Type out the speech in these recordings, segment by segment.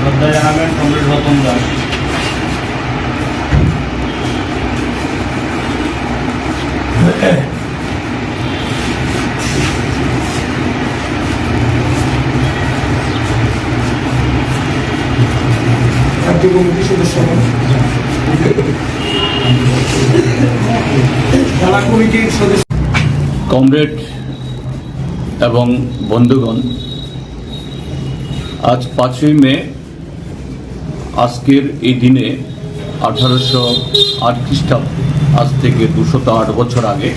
শ্রদ্ধা জানাবেন কমরেড রতন দাস। কার্যকরী কমিটির সদস্য জেলা কমিটির সদস্য কমরেড এবং বন্ধুগণ, আজ 5ই মে, আজকের এই দিনে 1808 খ্রিস্টাব্দ, আজ থেকে 208 বছর আগে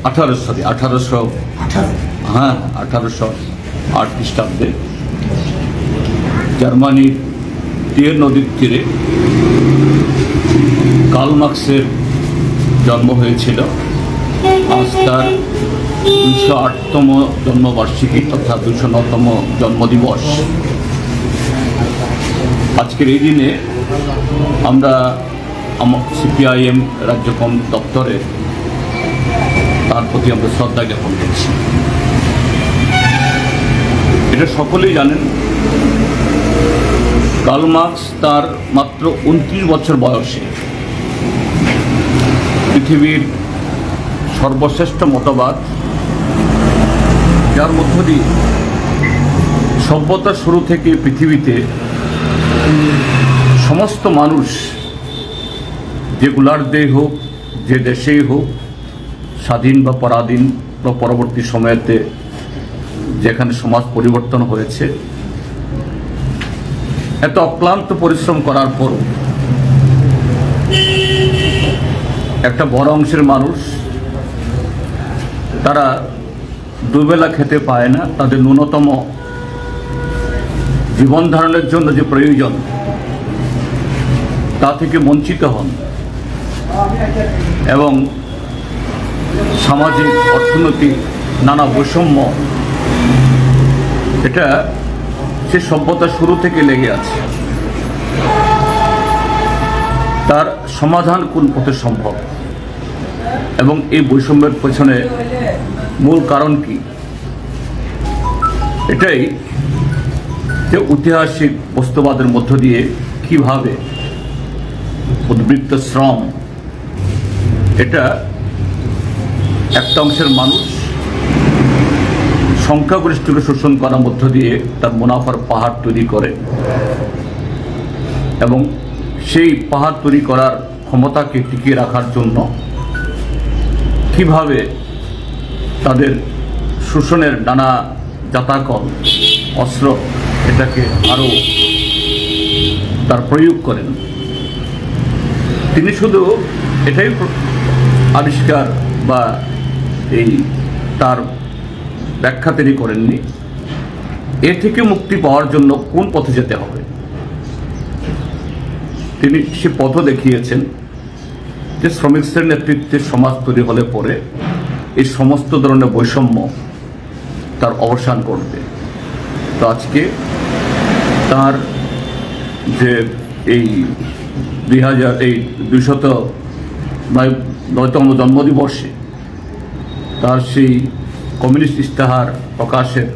1808 খ্রিস্টাব্দে জার্মানির টিয়ের নদীর তীরে কার্ল মার্ক্সের জন্ম হয়েছিল। আজ তার 208তম জন্মবার্ষিকী তথা 209তম জন্মদিবস। আজকের এই দিনে আমরা সিপিআইএম রাজ্য দপ্তরে তার প্রতি আমরা শ্রদ্ধা জ্ঞাপন করছি। এটা সকলেই জানেন, কার্ল মার্ক্স তার মাত্র 29 বছর বয়সে পৃথিবীর সর্বশ্রেষ্ঠ মতবাদ, যার মধ্য দিয়ে সভ্যতার শুরু থেকে পৃথিবীতে সমস্ত মানুষ, যে গোলার্ধেই হোক, যে দেশেই হোক, স্বাধীন বা পরাধীন বা পরবর্তী সময়েতে যেখানে সমাজ পরিবর্তন হয়েছে, এত অক্লান্ত পরিশ্রম করার পরও একটা বড় অংশের মানুষ, তারা দুবেলা খেতে পায় না। তাদের ন্যূনতম জীবন ধারণের জন্য যে প্রয়োজন, তা থেকে বঞ্চিত হন এবং সামাজিক, অর্থনৈতিক নানা বৈষম্য, এটা সে সভ্যতা শুরু থেকে লেগে আছে। তার সমাধান কোন পথে সম্ভব এবং এই বৈষম্যের পেছনে মূল কারণ কি, এটাই যে ঐতিহাসিক বস্তুবাদের মধ্য দিয়ে কিভাবে উদ্বৃত্ত শ্রম, এটা একটা অংশের মানুষ সংখ্যাগরিষ্ঠকে শোষণ করার মধ্য দিয়ে তার মুনাফার পাহাড় তৈরি করে এবং সেই পাহাড় তৈরি করার ক্ষমতাকে টিকিয়ে রাখার জন্য কিভাবে তাদের শোষণের নানা জাতাকল, অস্ত্র, এটাকে আরও তার প্রয়োগ করেন। তিনি শুধু এটাই আবিষ্কার বা এই তার ব্যাখ্যা তিনি করেননি, এ থেকে মুক্তি পাওয়ার জন্য কোন পথে যেতে হবে তিনি সে পথও দেখিয়েছেন, যে শ্রমিকদের নেতৃত্বে সমাজ তৈরি হলে পরে এই সমস্ত ধরনের বৈষম্য তার অবসান করবে। তো আজকে তার যে এই 209তম জন্মদিবসে তার সেই কমিউনিস্ট ইস্তাহার প্রকাশের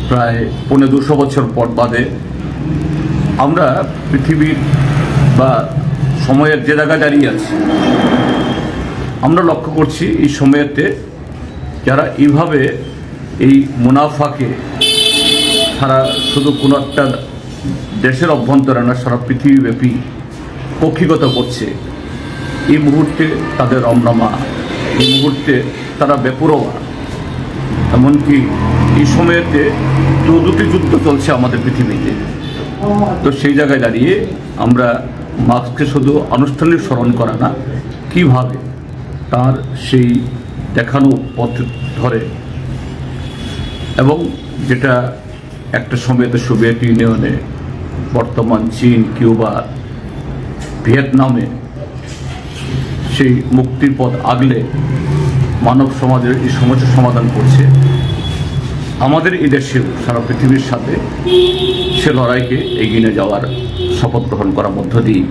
প্রায় 250 বছর পর বাদে আমরা পৃথিবীর বা সময়ের যে জায়গায় দাঁড়িয়ে আছি, আমরা লক্ষ্য করছি এই সময়েতে যারা এইভাবে এই মুনাফাকে সারা শুধু কোনো একটা দেশের অভ্যন্তরে না, সারা পৃথিবীব্যাপী কক্ষিগত করছে, এই মুহূর্তে তাদের রমরমা, এই মুহূর্তে তারা বেপরোয়া। এমনকি এই সময়েতে দুটি যুদ্ধ চলছে আমাদের পৃথিবীতে। তো সেই জায়গায় দাঁড়িয়ে আমরা মার্ক্সকে শুধু আনুষ্ঠানিক স্মরণ করা না, কীভাবে তার সেই দেখানো পথ ধরে এবং যেটা একটা সময়তে সোভিয়েত ইউনিয়নে, বর্তমান চীন, কিউবা, ভিয়েতনামে সেই মুক্তির পথ আগলে মানব সমাজের এই সমস্যার সমাধান করছে, আমাদের এই দেশেও সারা পৃথিবীর সাথে সে লড়াইকে এগিয়ে নিয়ে যাওয়ার শপথ গ্রহণ করার মধ্য দিয়ে